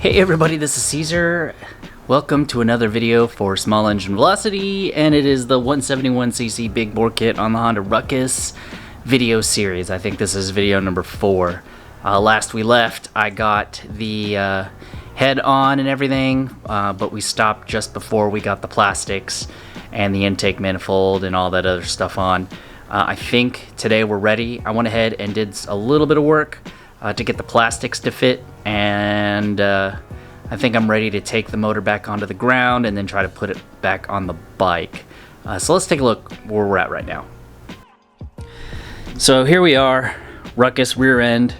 Hey everybody, this is Caesar. Welcome to another video for Small Engine Velocity, and it is the 171cc big bore kit on the Honda Ruckus video series. I think this is video number 4. Last we left, I got the head on and everything, but we stopped just before we got the plastics and the intake manifold and all that other stuff on. I think today we're ready. I went ahead and did a little bit of work to get the plastics to fit, and I think I'm ready to take the motor back onto the ground and then try to put it back on the bike. So let's take a look where we're at right now. So here we are. Ruckus rear end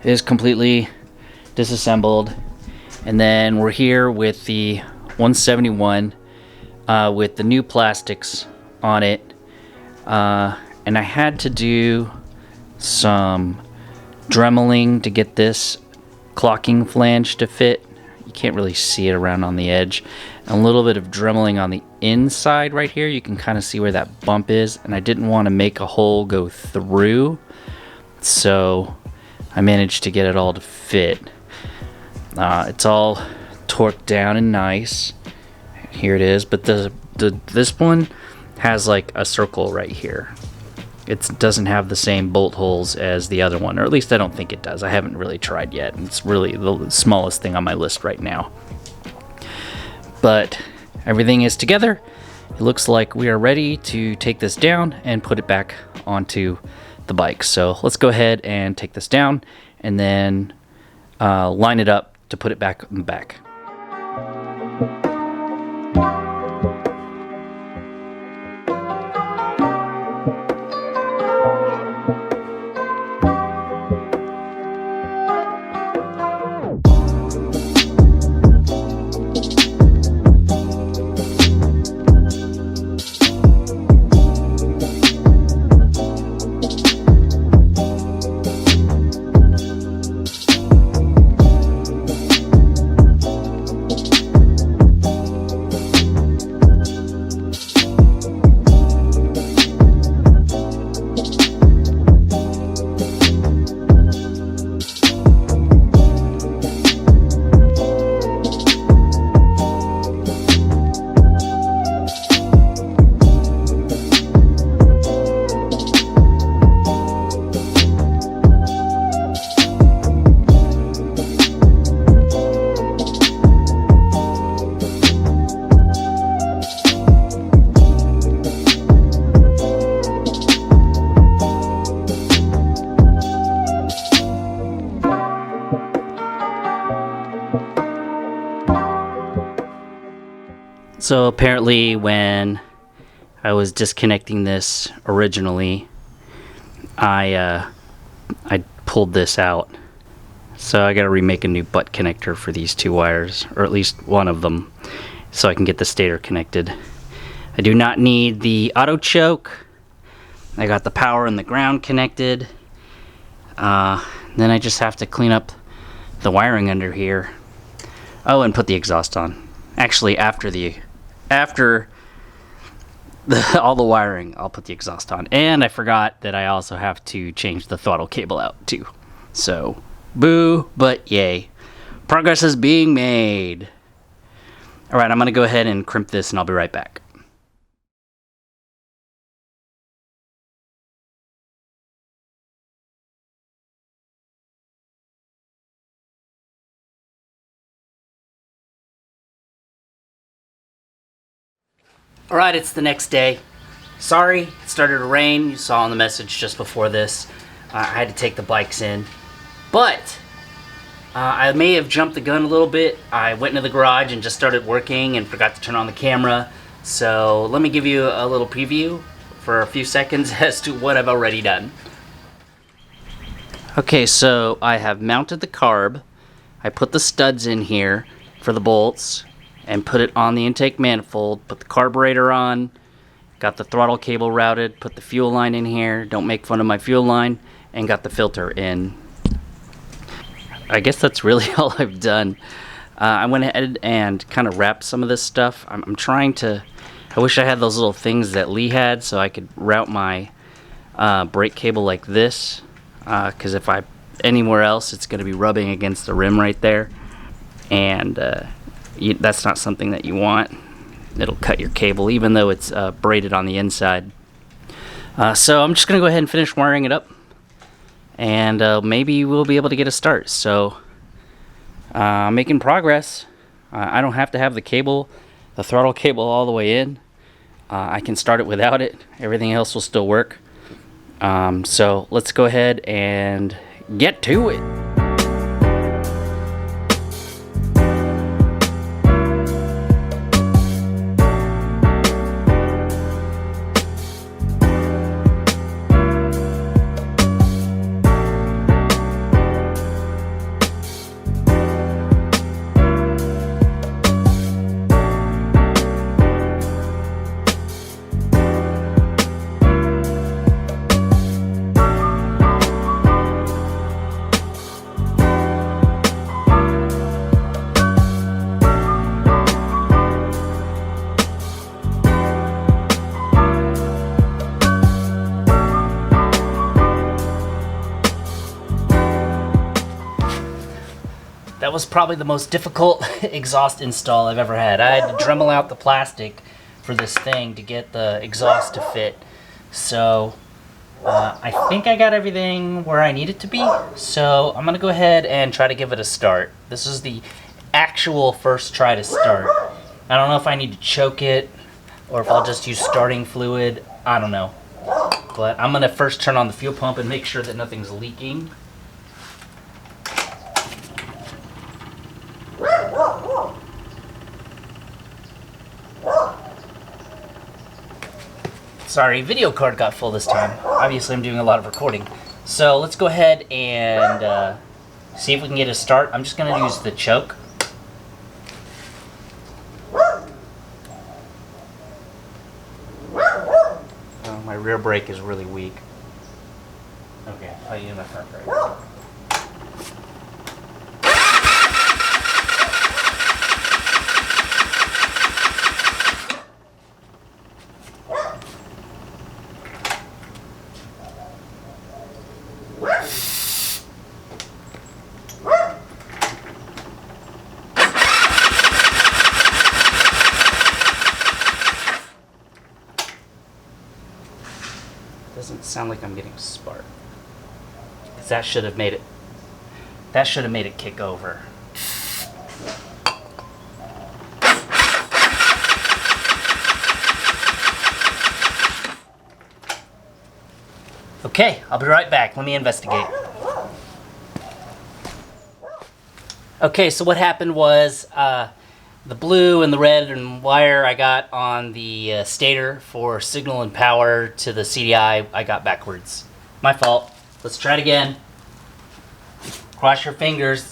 is completely disassembled, and then we're here with the 171 with the new plastics on it, and I had to do some dremeling to get this clocking flange to fit. You can't really see it around on the edge. And a little bit of dremeling on the inside right here. You can kind of see where that bump is, and I didn't want to make a hole go through, so I managed to get it all to fit. It's all torqued down and nice. Here it is, but this one has like a circle right here. It doesn't have the same bolt holes as the other one, or at least I don't think it does. I haven't really tried yet. It's really the smallest thing on my list right now. But everything is together. It looks like we are ready to take this down and put it back onto the bike. So let's go ahead and take this down and then line it up to put it back on the back. So apparently when I was disconnecting this originally, I pulled this out. So I gotta remake a new butt connector for these two wires, or at least one of them, so I can get the stator connected. I do not need the auto choke. I got the power and the ground connected. Then I just have to clean up the wiring under here. Oh, and put the exhaust on. Actually, after all the wiring, I'll put the exhaust on. And I forgot that I also have to change the throttle cable out too. So, boo, but yay. Progress is being made. Alright, I'm going to go ahead and crimp this and I'll be right back. Alright, it's the next day. Sorry, it started to rain. You saw in the message just before this. I had to take the bikes in. But I may have jumped the gun a little bit. I went into the garage and just started working and forgot to turn on the camera. So let me give you a little preview for a few seconds as to what I've already done. Okay, so I have mounted the carb. I put the studs in here for the bolts and put it on the intake manifold, put the carburetor on, got the throttle cable routed, put the fuel line in here, don't make fun of my fuel line, and got the filter in. I guess that's really all I've done. I went ahead and kind of wrapped some of this stuff. I'm trying to, I wish I had those little things that Lee had so I could route my brake cable like this, because if I anywhere else it's going to be rubbing against the rim right there. and that's not something that you want. It'll cut your cable even though it's braided on the inside. So I'm just gonna go ahead and finish wiring it up, and maybe we'll be able to get a start. So making progress. I don't have to have the cable, the throttle cable, all the way in. I can start it without it. Everything else will still work. So let's go ahead and get to it. That was probably the most difficult exhaust install I've ever had. I had to Dremel out the plastic for this thing to get the exhaust to fit. So I think I got everything where I need it to be. So I'm gonna go ahead and try to give it a start. This is the actual first try to start. I don't know if I need to choke it or if I'll just use starting fluid. I don't know. But I'm gonna first turn on the fuel pump and make sure that nothing's leaking. Sorry, video card got full this time. Obviously I'm doing a lot of recording. So let's go ahead and see if we can get a start. I'm just gonna use the choke. Oh, my rear brake is really weak. Okay, I'll use my front brake. Doesn't sound like I'm getting a spark. 'Cause that should have made it. That should have made it kick over. Okay, I'll be right back. Let me investigate. Okay, so what happened was the blue and the red and wire I got on the stator for signal and power to the CDI, I got backwards. My fault. Let's try it again. Cross your fingers.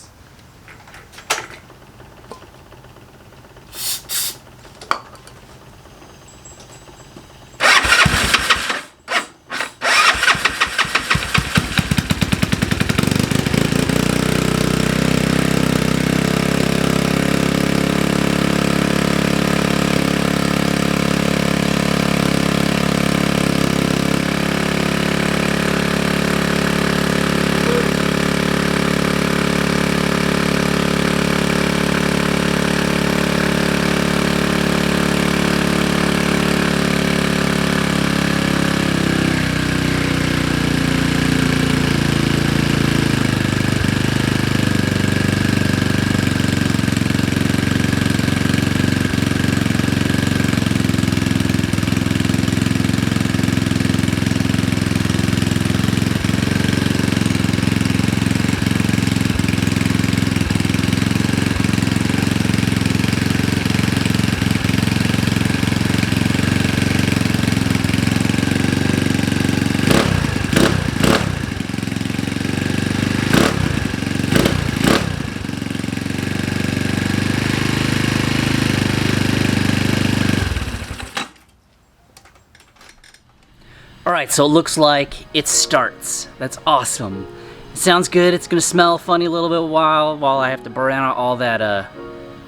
Alright, so it looks like it starts. That's awesome. It sounds good. It's gonna smell funny a little bit while I have to burn out all that,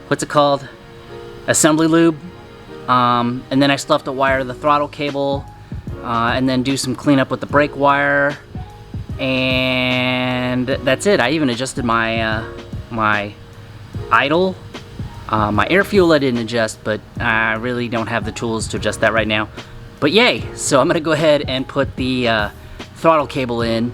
what's it called? Assembly lube. And then I still have to wire the throttle cable, and then do some cleanup with the brake wire. And that's it. I even adjusted my idle. My air fuel I didn't adjust, but I really don't have the tools to adjust that right now. But yay, so I'm gonna go ahead and put the throttle cable in.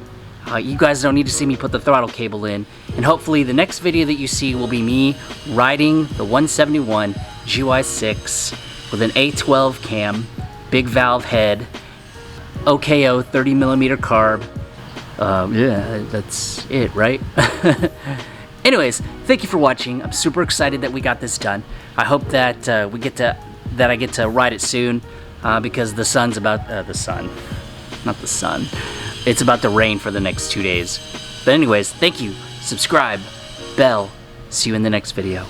You guys don't need to see me put the throttle cable in, and hopefully the next video that you see will be me riding the 171 GY6 with an A12 cam, big valve head, OKO 30mm carb. Yeah, that's it, right? Anyways, thank you for watching. I'm super excited that we got this done. I hope that I get to ride it soon, because the sun's about it's about to rain for the next 2 days. But anyways, thank you. Subscribe, bell. See you in the next video.